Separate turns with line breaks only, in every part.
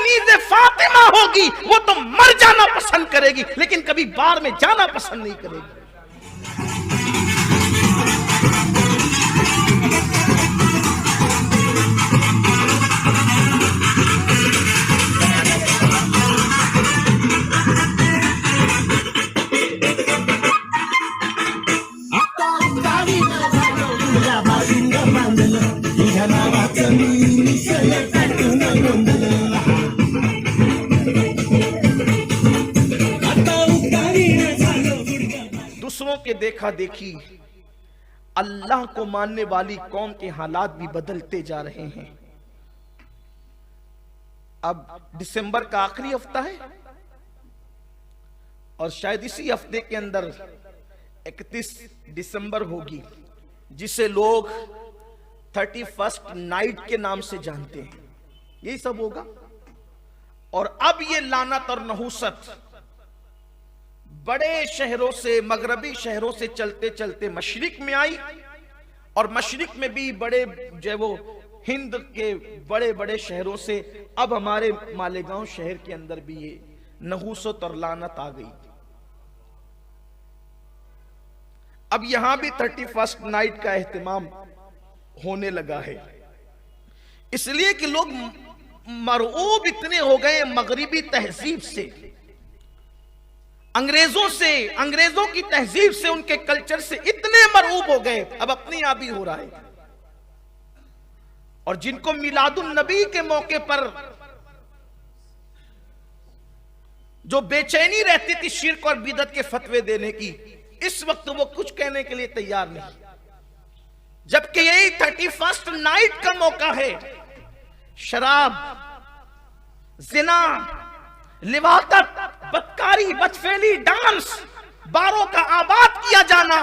कनीज़े फातिमा होगी वो तो मर जाना पसंद करेगी, लेकिन कभी बार में जाना पसंद नहीं करेगी। दूसरों के देखा देखी अल्लाह को मानने वाली कौम के हालात भी बदलते जा रहे हैं। अब दिसंबर का आखिरी हफ्ता है और शायद इसी हफ्ते के अंदर 31 दिसंबर होगी, जिसे लोग 31st नाइट के नाम से जानते हैं। यही सब होगा। और अब ये लानत और नहुसत बड़े शहरों से, मगरबी शहरों से चलते चलते मशरिक में आई, और मशरिक में भी बड़े जो वो हिंद के बड़े बड़े शहरों से अब हमारे मालेगांव शहर के अंदर भी ये नहुसत और लानत आ गई। अब यहां भी 31st नाइट का एहतमाम होने लगा है, इसलिए कि लोग मरऊब इतने हो गए मगरिबी तहजीब से, अंग्रेजों से, अंग्रेजों की तहजीब से, उनके कल्चर से इतने मरऊब हो गए, अब अपने यहां भी हो रहा है। और जिनको मिलादुन नबी के मौके पर जो बेचैनी रहती थी शिर्क और बिदअत के फतवे देने की, इस वक्त वो कुछ कहने के लिए तैयार नहीं, जबकि यही 31st नाइट का मौका है। शराब, जिना, लिवातत, बदकारी, बदफेली, डांस, बारों का आबाद किया जाना,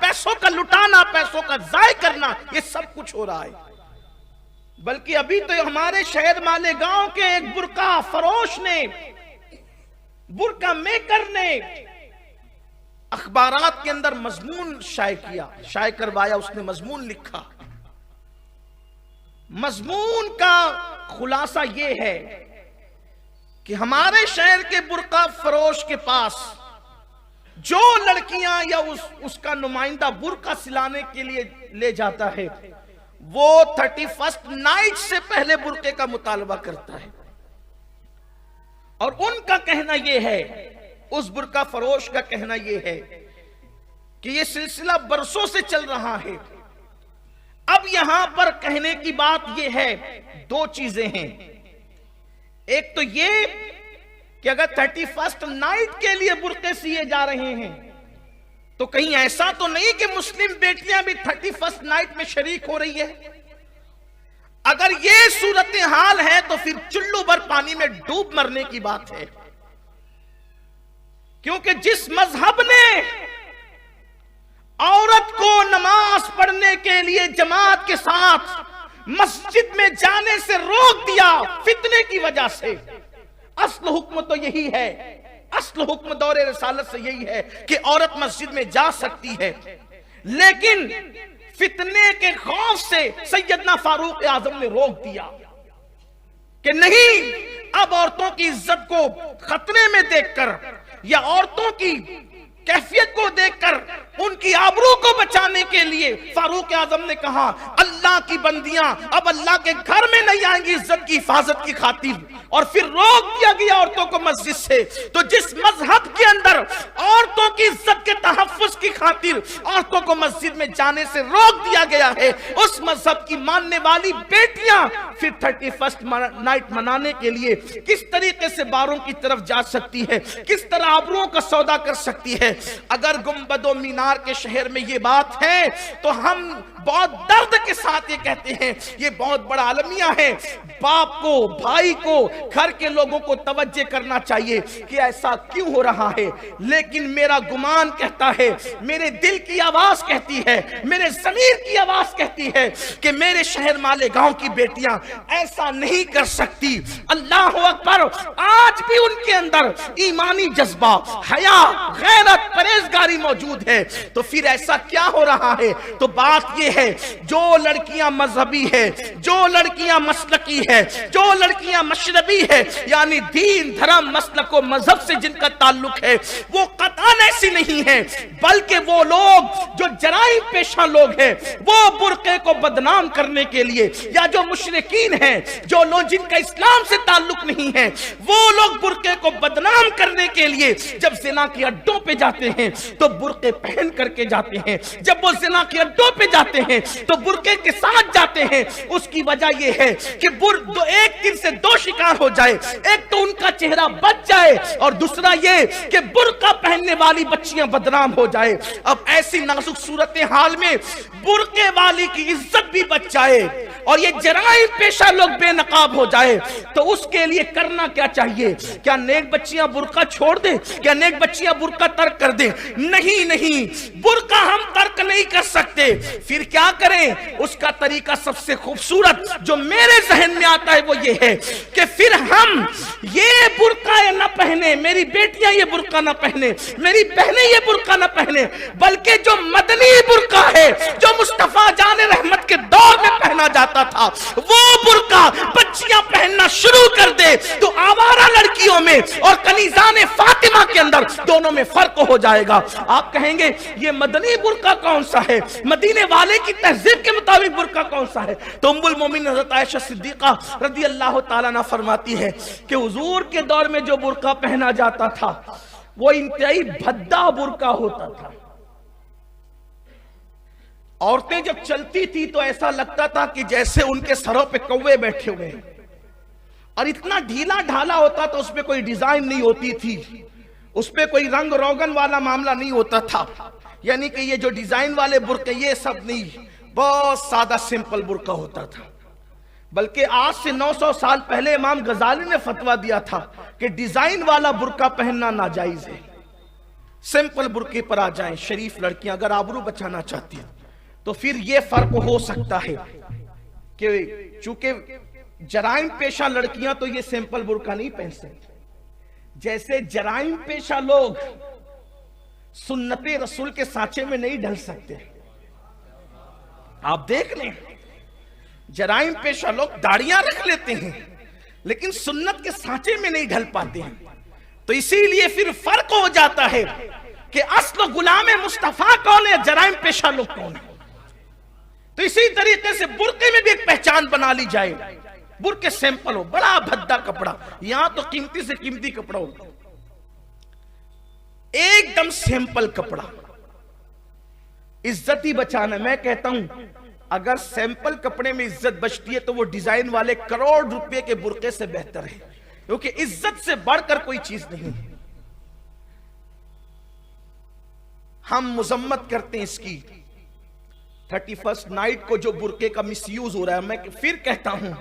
पैसों का लुटाना, पैसों का जाय करना, ये सब कुछ हो रहा है। बल्कि अभी तो हमारे शहर मालेगांव के एक बुर्का फरोश ने, बुर्का मेकर ने अखबारात के अंदर मजमून शाये किया, शाये करवाया, उसने मजमून लिखा। मजमून का खुलासा यह है कि हमारे शहर के बुर्का फरोश के पास जो लड़कियां या उसका नुमाइंदा बुर्का सिलाने के लिए ले जाता है, वो 31st नाइट से पहले बुर्के का मुतालबा करता है। और उनका कहना यह है, उस बुर्का फरोश का कहना यह है कि यह सिलसिला बरसों से चल रहा है। अब यहां पर कहने की बात यह है, दो चीजें हैं। एक तो ये कि अगर 31st नाइट के लिए बुर्के सिए जा रहे हैं तो कहीं ऐसा तो नहीं कि मुस्लिम बेटियां भी 31st नाइट में शरीक हो रही है। अगर ये सूरत हाल है तो फिर चुल्लू भर पानी में डूब मरने की बात है, क्योंकि जिस मजहब ने औरत को नमाज पढ़ने के लिए जमात के साथ मस्जिद में जाने से रोक दिया फितने की वजह से, असल हुक्म तो यही है, असल हुक्म दौरे रिसालत से यही है कि औरत मस्जिद में जा सकती है, लेकिन फितने के खौफ से सैयदना फारूक आजम ने रोक दिया कि नहीं, अब औरतों की इज्जत को खतरे में देखकर या औरतों की कैफियत को देखकर उनकी आबरू को बचाने के लिए फारूक आजम ने कहा, अल्लाह की बंदियां अब अल्लाह के घर में नहीं आएंगी इज्जत की हिफाजत की खातिर, और फिर रोक दिया गया औरतों को मस्जिद से। तो जिस मजहब के अंदर औरतों की इज्जत के तहफ्फुज की खातिर औरतों को मस्जिद में जाने से रोक दिया गया है, उस मजहब की मानने वाली बेटियां फिर 31st नाइट मनाने के लिए किस तरीके से बारों की तरफ जा सकती है, किस तरह आबरूओं का सौदा कर सकती है। अगर गुंबदो मीनार के शहर में ये बात है तो हम बहुत दर्द के साथ ये कहते हैं, ये बहुत बड़ा अलमिया है। बाप को, भाई को, घर के लोगों को तवज्जो करना चाहिए कि ऐसा क्यों हो रहा है। लेकिन मेरा गुमान कहता है, मेरे दिल की आवाज कहती है, मेरे ज़मीर की आवाज कहती है कि मेरे शहर मालेगांव की बेटियां ऐसा नहीं कर सकती। अल्लाह अकबर। आज भी उनके अंदर ईमानी जज्बा, हया, गैरत परहेजगारी मौजूद है। तो फिर ऐसा क्या हो रहा है? तो बात यह है, जो लड़कियां मजहबी है, जो लड़कियां मसलकी है, जो लड़कियां मशरबी है, यानी दीन धर्म मसलक व मजहब से जिनका ताल्लुक है, वो कतई ऐसी नहीं है, बल्कि वो लोग जो जराइम पेशा लोग हैं, वो बुर्के को बदनाम करने के लिए, या जो मुशरिकीन हैं, जो लोग जिनका इस्लाम से ताल्लुक नहीं है, वो लोग बुर्के को बदनाम करने के लिए जब जिना के अड्डों पे जाते हैं तो बुर्के पहन करके जाते हैं। जब वो जिना के अड्डों पे जाते हैं तो बुर्के के साथ जाते हैं। उसकी वजह यह है कि एक दिन से दो शिकार हो जाए, एक तो उनका चेहरा बच जाए और दूसरा ये कि बुर्का पहनने वाली बच्चियां बदनाम हो जाए। अब ऐसी नाजुक सूरत हाल में बुर्के वाली की इज्जत भी बच जाए और ये जराइम पेशा लोग बेनकाब हो जाए, तो उसके लिए करना क्या चाहिए? क्या नेक बच्चियां बुर्का छोड़ दें? क्या नेक बच्चियां बुर्का तर्क कर दें? नहीं नहीं, बुर्का हम तर्क नहीं कर सकते। फिर क्या करें? उसका तरीका सबसे खूबसूरत जो मेरे जहन में आता है वो ये है कि फिर हम ये बुर्का न पहने, मेरी बेटियां ये बुर्का न पहने, मेरी बहनें ये बुर्का न पहने, बल्कि जो मदनी बुर्का है, जो मुस्तफा जान रहमत के दौर में पहना जाता था, वो बुर्का बच्चियां पहनना शुरू कर दे तो आवारा लड़कियों में और कनीज़ाने फातिमा के अंदर दोनों में फर्क हो जाएगा। आप कहेंगे ये मदनी बुर्का कौन सा है, मदीने वाले की तहजीब के मुताबिक बुर्का कौन सा है? तो उम्मुल मोमिन हज़रत आयशा सिद्दीक़ा रज़ी अल्लाह ताला अन्हा फरमाती है कि हुजूर के दौर में जो बुर्का पहना जाता था वो इंतहाई भद्दा बुर्का होता था। औरतें जब चलती थी तो ऐसा लगता था कि जैसे उनके सरों पे कौवे बैठे हुए हैं, और इतना ढीला ढाला होता तो उसमें कोई डिजाइन नहीं होती थी, उसपे कोई रंग रोगन वाला मामला नहीं होता था। यानी कि ये जो डिजाइन वाले बुर्के ये सब नहीं, बहुत सादा सिंपल बुर्का होता था। बल्कि आज से 900 साल पहले इमाम गजाली ने फतवा दिया था कि डिजाइन वाला बुर्का पहनना नाजायज है, सिंपल बुर्के पर आ जाएं शरीफ लड़कियां अगर आबरू बचाना चाहती हैं। तो फिर यह फर्क हो सकता है कि चूंकि जराइम पेशा लड़कियां तो ये सिंपल बुर्का नहीं पहन सकती, जैसे जराइम पेशा लोग सुन्नते रसूल के सांचे में नहीं ढल सकते। आप देख लें, जराइम पेशा लोग दाढ़ियां रख लेते हैं लेकिन सुन्नत के सांचे में नहीं ढल पाते हैं। तो इसीलिए फिर फर्क हो जाता है कि असल गुलाम मुस्तफा कौन है, जराइम पेशा लोग कौन है। तो इसी तरीके से बुर्के में भी एक पहचान बना ली जाए, बुर्के सिंपल हो, बड़ा भद्दा कपड़ा, यहां तो कीमती से कीमती कपड़ा हो, एकदम सिंपल कपड़ा, इज्जत ही बचाना। मैं कहता हूं अगर सिंपल कपड़े में इज्जत बचती है तो वो डिजाइन वाले करोड़ रुपए के बुर्के से बेहतर है, क्योंकि इज्जत से बढ़कर कोई चीज नहीं है। हम मुजम्मत करते हैं इसकी 31st नाइट को जो बुर्के का मिसयूज हो रहा है। मैं फिर कहता हूं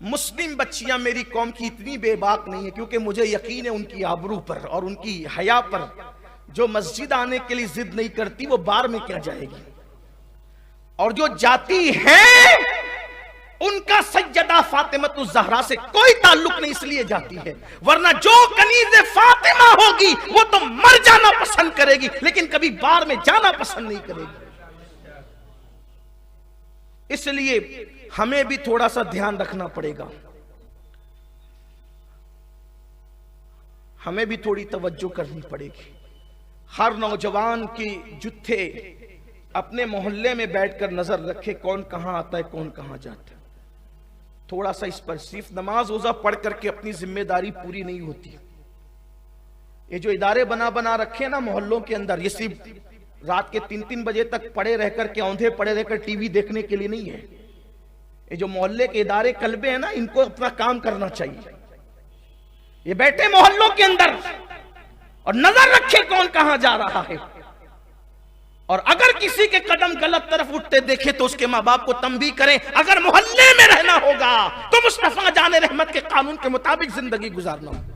मुस्लिम बच्चियां मेरी कौम की इतनी बेबाक नहीं है, क्योंकि मुझे यकीन है उनकी आबरू पर और उनकी हया पर। जो मस्जिद आने के लिए जिद नहीं करती वो बार में क्या जाएगी, और जो जाती है उनका सैयदा फातिमा ज़हरा से कोई ताल्लुक नहीं, इसलिए जाती है। वरना जो कनीज़े फातिमा होगी वो तो मर जाना पसंद करेगी लेकिन कभी बार में जाना पसंद नहीं करेगी। इसलिए हमें भी थोड़ा सा ध्यान रखना पड़ेगा, हमें भी थोड़ी तवज्जो करनी पड़ेगी। हर नौजवान की जुत्थे अपने मोहल्ले में बैठकर नजर रखे, कौन कहां आता है कौन कहां जाता है। थोड़ा सा इस पर सिर्फ नमाज रोजा पढ़ करके अपनी जिम्मेदारी पूरी नहीं होती। ये जो इदारे बना बना रखे ना मोहल्लों के अंदर, ये सिर्फ रात के 3-3 बजे तक पड़े रहकर के औंधे पड़े रहकर टीवी देखने के लिए नहीं है। ये जो मोहल्ले के इदारे कल्बे हैं ना, इनको अपना काम करना चाहिए। ये बैठे मोहल्लों के अंदर और नजर रखे कौन कहां जा रहा है, और अगर किसी के कदम गलत तरफ उठते देखे तो उसके माँ बाप को तंबीह करें। अगर मोहल्ले में रहना होगा तो मुस्तफा जान रहमत के कानून के मुताबिक जिंदगी गुजारना होगा।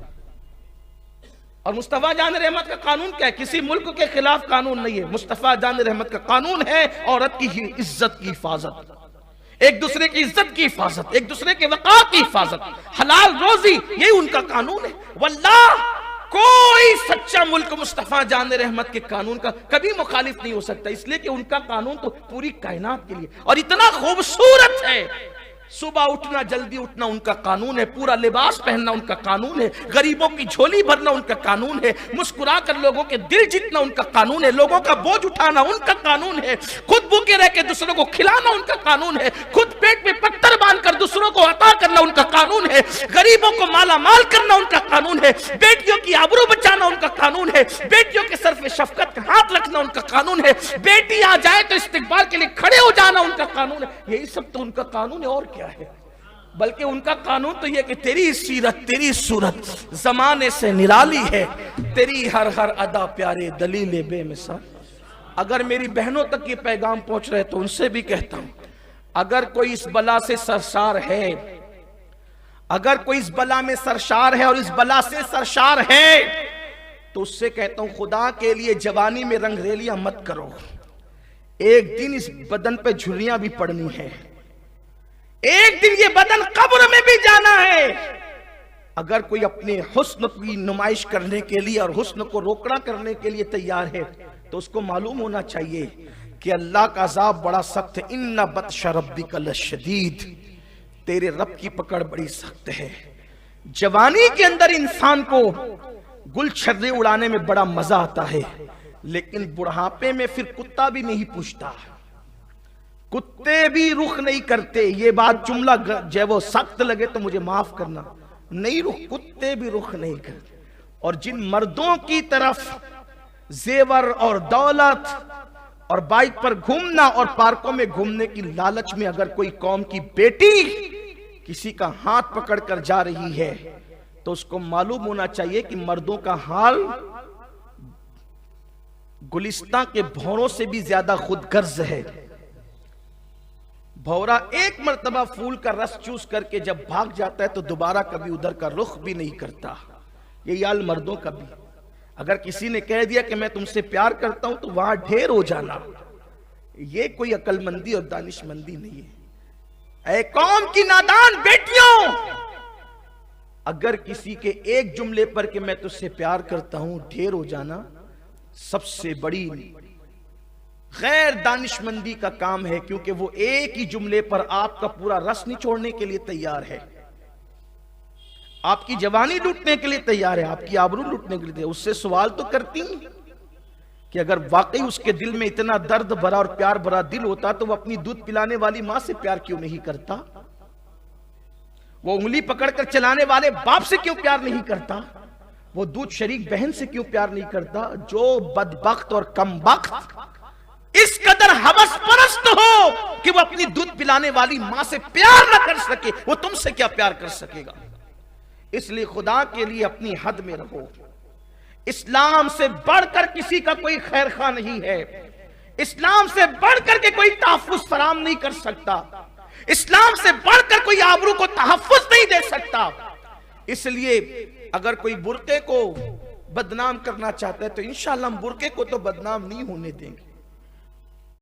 और मुस्तफा जान रहमत का कानून क्या है? किसी मुल्क के खिलाफ कानून नहीं है। मुस्तफा जान रहमत का कानून है औरत की इज्जत की हिफाजत, एक दूसरे की इज्जत की हिफाजत, एक दूसरे के वक़ार की हिफाजत, हलाल रोजी, यही उनका कानून है। वल्लाह कोई सच्चा मुल्क मुस्तफा जान रहमत के कानून का कभी मुखालिफ नहीं हो सकता, इसलिए कि उनका कानून तो पूरी कायनात के लिए और इतना खूबसूरत है। सुबह उठना, जल्दी उठना उनका कानून है, पूरा लिबास पहनना उनका कानून है, गरीबों की झोली भरना उनका कानून है, मुस्कुरा कर लोगों के दिल जीतना उनका कानून है, लोगों का बोझ उठाना उनका कानून है, खुद भूखे रह के दूसरों को खिलाना उनका कानून है, खुद पेट में पत्थर बांधकर दूसरों को अता करना उनका कानून है, गरीबों को माला माल करना उनका कानून है, बेटियों की आबरू बचाना उनका कानून है, बेटियों के सर पे शफकत का हाथ रखना उनका कानून है, बेटी आ जाए तो इस्तिकबाल के लिए खड़े हो जाना उनका कानून है। यही सब तो उनका कानून है और क्या है। बल्कि उनका कानून तो यह कि तेरी सीरत तेरी सूरत जमाने से निराली है, तेरी हर हर अदा प्यारे दलील बेमिसाल। अगर मेरी बहनों तक ये पैगाम पहुंच रहे तो उनसे भी कहता हूं, अगर कोई इस बला से सरशार है, अगर कोई इस बला में सरशार है और इस बला से सरशार है, तो उससे कहता हूं खुदा के लिए जवानी में रंगरेलियां मत करो। एक दिन इस बदन पे झुर्रियां भी पड़नी है, एक दिन ये बदन कब्र में भी जाना है। अगर कोई अपने हुस्न की नुमाइश करने के लिए और हुस्न को रोकड़ा करने के लिए तैयार है तो उसको मालूम होना चाहिए कि अल्लाह का अज़ाब बड़ा सख्त है। इन्ना बत्श रब्बिक लशदीद, तेरे रब की पकड़ बड़ी सख्त है। जवानी के अंदर इंसान को गुलछर्रे उड़ाने में बड़ा मजा आता है, लेकिन बुढ़ापे में फिर कुत्ता भी नहीं पूछता, कुत्ते भी रुख नहीं करते। ये बात जुमला जब वो सख्त लगे तो मुझे माफ करना, नहीं रुख, कुत्ते भी रुख नहीं करते। और जिन मर्दों की तरफ जेवर और दौलत और बाइक पर घूमना और पार्कों में घूमने की लालच में अगर कोई कौम की बेटी किसी का हाथ पकड़ कर जा रही है तो उसको मालूम होना चाहिए कि मर्दों का हाल गुलिस्तां के भौरों से भी ज्यादा खुदगर्ज है। भौरा एक मर्तबा फूल का रस चूस करके जब भाग जाता है तो दोबारा कभी उधर का रुख भी नहीं करता। यही हाल मर्दों का भी। अगर किसी ने कह दिया कि मैं तुमसे प्यार करता हूं तो वहां ढेर हो जाना, ये कोई अकलमंदी और दानिशमंदी नहीं है। ऐ कौम की नादान बेटियों, अगर किसी के एक जुमले पर कि मैं तुझसे प्यार करता हूं ढेर हो जाना सबसे बड़ी गैर दानिशमंदी का काम है, क्योंकि वो एक ही जुमले पर आपका पूरा रस निचोड़ने के लिए तैयार है, आपकी जवानी लूटने के लिए तैयार है, आपकी आबरू लूटने के लिए तैयार। उससे सवाल तो करती कि अगर वाकई उसके दिल में इतना दर्द भरा और प्यार भरा दिल होता तो वो अपनी दूध पिलाने वाली मां से प्यार क्यों नहीं करता, वो उंगली पकड़कर चलाने वाले बाप से क्यों प्यार नहीं करता, वो दूध शरीक बहन से क्यों प्यार नहीं करता। जो बदबख्त और कमबख्त इस कदर हवस परस्त हो कि वो अपनी दूध पिलाने वाली मां से प्यार ना कर सके, वो तुमसे क्या प्यार कर सकेगा। इसलिए खुदा के लिए अपनी हद में रहो। इस्लाम से बढ़कर किसी का कोई खैर खा नहीं है, इस्लाम से बढ़कर के कोई तहफ्फुज फराम नहीं कर सकता, इस्लाम से बढ़कर कोई आबरू को तहफ्फुज नहीं दे सकता। इसलिए अगर कोई बुर्के को बदनाम करना चाहता है तो इंशाअल्लाह हम बुर्के को तो बदनाम नहीं होने देंगे।